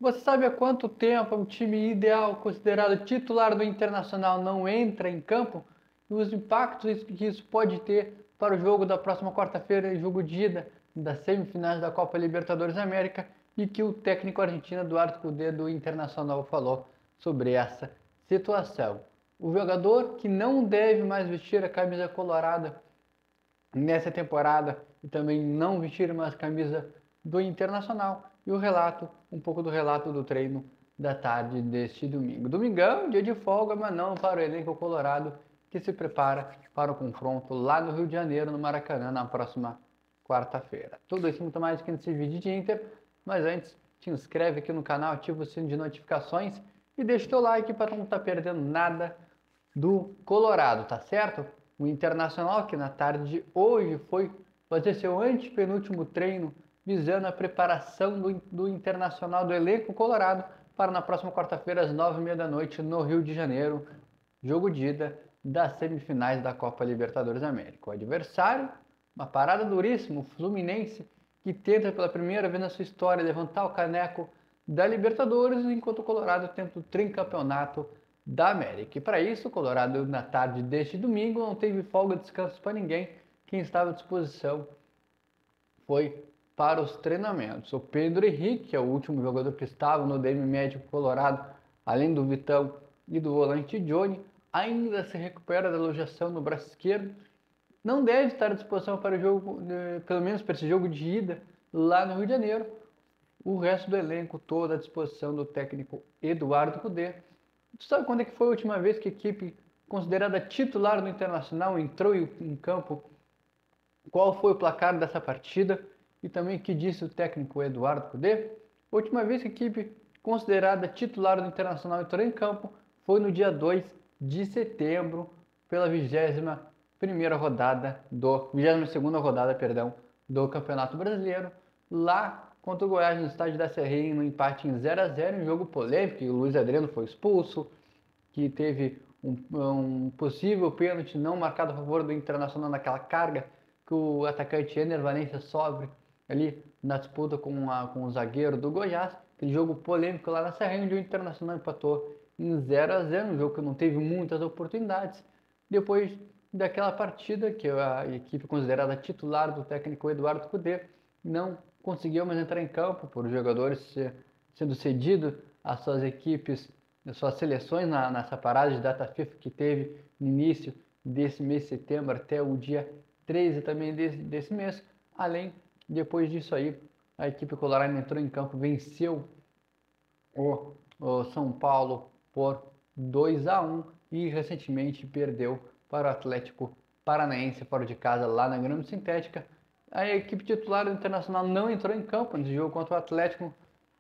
Você sabe há quanto tempo um time ideal, considerado titular do Internacional, não entra em campo? E os impactos que isso pode ter para o jogo da próxima quarta-feira, jogo de ida das semifinais da Copa Libertadores da América, e que o técnico argentino Eduardo Cudê do Internacional falou sobre essa situação. O jogador que não deve mais vestir a camisa colorada nessa temporada e também não vestir mais camisa do Internacional, e o relato, um pouco do relato do treino da tarde deste domingo. Domingão, dia de folga, mas não para o elenco colorado que se prepara para o confronto lá no Rio de Janeiro, no Maracanã, na próxima quarta-feira. Tudo isso muito mais aqui nesse vídeo de Inter, mas antes, te inscreve aqui no canal, ativa o sino de notificações e deixa o teu like para não estar perdendo nada do Colorado, tá certo? O Internacional, que na tarde de hoje foi fazer seu antepenúltimo treino visando a preparação do Internacional, do elenco colorado, para na próxima quarta-feira, às 9h30 da noite, no Rio de Janeiro, jogo de ida das semifinais da Copa Libertadores da América. O adversário, uma parada duríssima, o Fluminense, que tenta pela primeira vez na sua história levantar o caneco da Libertadores, enquanto o Colorado tenta o tricampeonato da América. E para isso, o Colorado, na tarde deste domingo, não teve folga de descanso para ninguém. Quem estava à disposição foi para os treinamentos. O Pedro Henrique, que é o último jogador que estava no DM médico colorado, além do Vitão e do volante Johnny, ainda se recupera da elogiação no braço esquerdo. Não deve estar à disposição para o jogo, pelo menos para esse jogo de ida lá no Rio de Janeiro. O resto do elenco todo à disposição do técnico Eduardo Cudê. Tu sabe quando é que foi a última vez que a equipe considerada titular do Internacional entrou em campo? Qual foi o placar dessa partida? E também o que disse o técnico Eduardo Cudê? A última vez que a equipe considerada titular do Internacional entrou em campo foi no dia 2 de setembro, pela 22ª rodada, do Campeonato Brasileiro, lá contra o Goiás no estádio da Serrinha, no empate em 0-0, um jogo polêmico, que o Luiz Adriano foi expulso, que teve um possível pênalti não marcado a favor do Internacional naquela carga que o atacante Ener Valencia sofre ali na disputa com o zagueiro do Goiás. Aquele jogo polêmico lá na Serrinha, onde o Internacional empatou em 0-0, um jogo que não teve muitas oportunidades. Depois daquela partida, que a equipe considerada titular do técnico Eduardo Cudê não conseguiu mais entrar em campo por jogadores sendo cedidos às suas equipes, às suas seleções nessa parada de data FIFA que teve no início desse mês de setembro até o dia 13 também desse mês. Além, depois disso aí, a equipe colorada entrou em campo, venceu o São Paulo por 2-1 e recentemente perdeu para o Atlético Paranaense fora de casa lá na grama sintética. A equipe titular do Internacional não entrou em campo nesse jogo contra o Atlético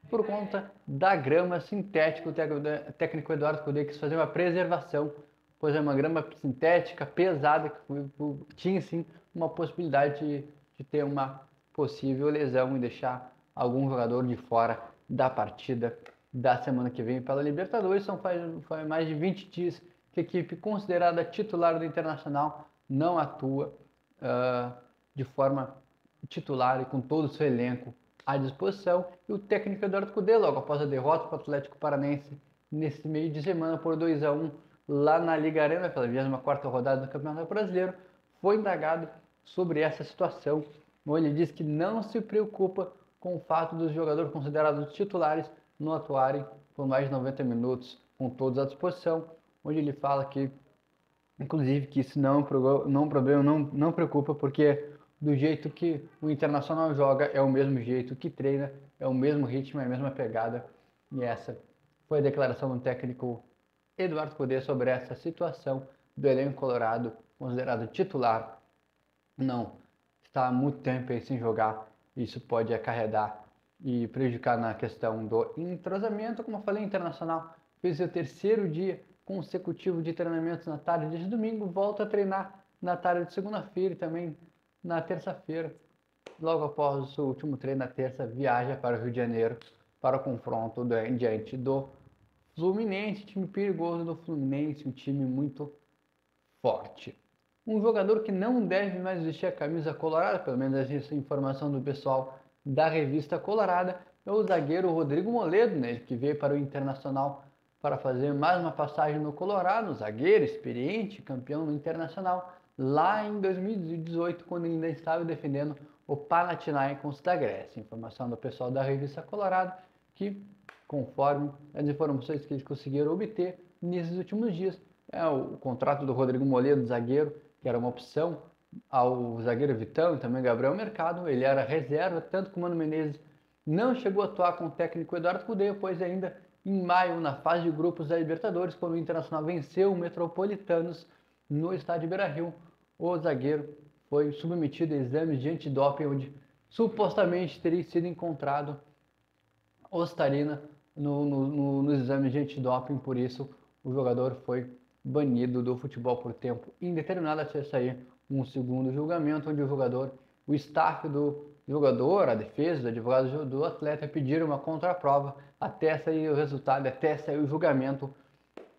por conta da grama sintética. O técnico Eduardo Cudê quis fazer uma preservação, pois é uma grama sintética pesada que tinha sim uma possibilidade de ter uma possível lesão e deixar algum jogador de fora da partida da semana que vem pela Libertadores. Faz mais de 20 dias que a equipe considerada titular do Internacional não atua de forma titular e com todo o seu elenco à disposição. E o técnico Eduardo Cudê, logo após a derrota para o Atlético Paranaense nesse meio de semana por 2-1 lá na Liga Arena, pela 24ª rodada do Campeonato Brasileiro, foi indagado sobre essa situação, onde ele diz que não se preocupa com o fato dos jogadores considerados titulares não atuarem por mais de 90 minutos com todos à disposição, onde ele fala que, inclusive, que isso não é um problema, não preocupa, porque do jeito que o Internacional joga é o mesmo jeito que treina, é o mesmo ritmo, é a mesma pegada. E essa foi a declaração do técnico Eduardo Cudê sobre essa situação do elenco colorado, considerado titular, não está há muito tempo aí sem jogar. Isso pode acarretar e prejudicar na questão do entrosamento. Como eu falei, o Internacional fez seu terceiro dia consecutivo de treinamentos na tarde deste domingo, volta a treinar na tarde de segunda-feira e também na terça-feira. Logo após o seu último treino na terça, viaja para o Rio de Janeiro para o confronto diante do Fluminense, time perigoso do Fluminense, um time muito forte. Um jogador que não deve mais vestir a camisa colorada, pelo menos essa informação do pessoal da revista Colorada, é o zagueiro Rodrigo Moledo, né, que veio para o Internacional para fazer mais uma passagem no Colorado, zagueiro experiente, campeão no Internacional, lá em 2018, quando ainda estava defendendo o Panathinaikos da Grécia. Informação do pessoal da revista Colorado, que, conforme as informações que eles conseguiram obter nesses últimos dias, o contrato do Rodrigo Moledo, zagueiro, que era uma opção ao zagueiro Vitão e também Gabriel Mercado, ele era reserva, tanto que o Mano Menezes não chegou a atuar com o técnico Eduardo Cudê, pois ainda em maio, na fase de grupos da Libertadores, quando o Internacional venceu o Metropolitanos no estádio Beira-Rio, o zagueiro foi submetido a exames de antidoping, onde supostamente teria sido encontrado ostarina nos exames de antidoping, por isso o jogador foi banido do futebol por tempo indeterminado até sair um segundo julgamento, onde o staff do jogador, a defesa, os advogados do atleta pediram uma contraprova até sair o resultado, até sair o julgamento.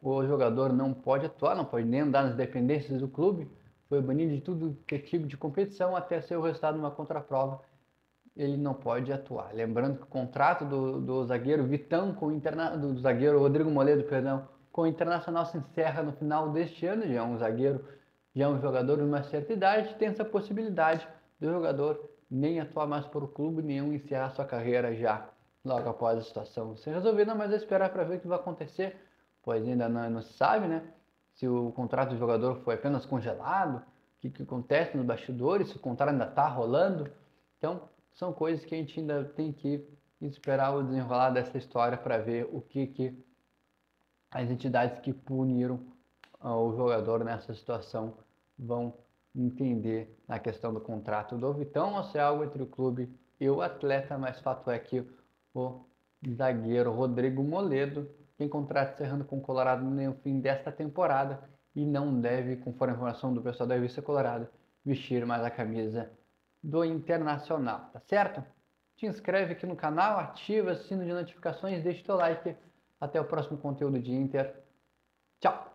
O jogador não pode atuar, não pode nem andar nas dependências do clube, foi banido de tudo que é tipo de competição até sair o resultado de uma contraprova. Ele não pode atuar. Lembrando que o contrato do zagueiro Vitão do zagueiro Rodrigo Moledo, perdão, com o Internacional se encerra no final deste ano. Já é um zagueiro, já é um jogador de uma certa idade, tem essa possibilidade do jogador nem atuar mais para o clube nenhum, encerrar sua carreira já logo após a situação ser resolvida, mas é esperar para ver o que vai acontecer, pois ainda não se sabe, né? Se o contrato do jogador foi apenas congelado, o que acontece nos bastidores, se o contrato ainda está rolando. Então, são coisas que a gente ainda tem que esperar o desenrolar dessa história para ver o que as entidades que puniram o jogador nessa situação vão entender na questão do contrato do Vitão, ou se é algo entre o clube e o atleta, mas fato é que o zagueiro Rodrigo Moledo tem contrato encerrando com o Colorado no fim desta temporada e não deve, conforme a informação do pessoal da revista Colorado, vestir mais a camisa do Internacional, tá certo? Te inscreve aqui no canal, ativa o sino de notificações, deixa o teu like. Até o próximo conteúdo de Inter. Tchau!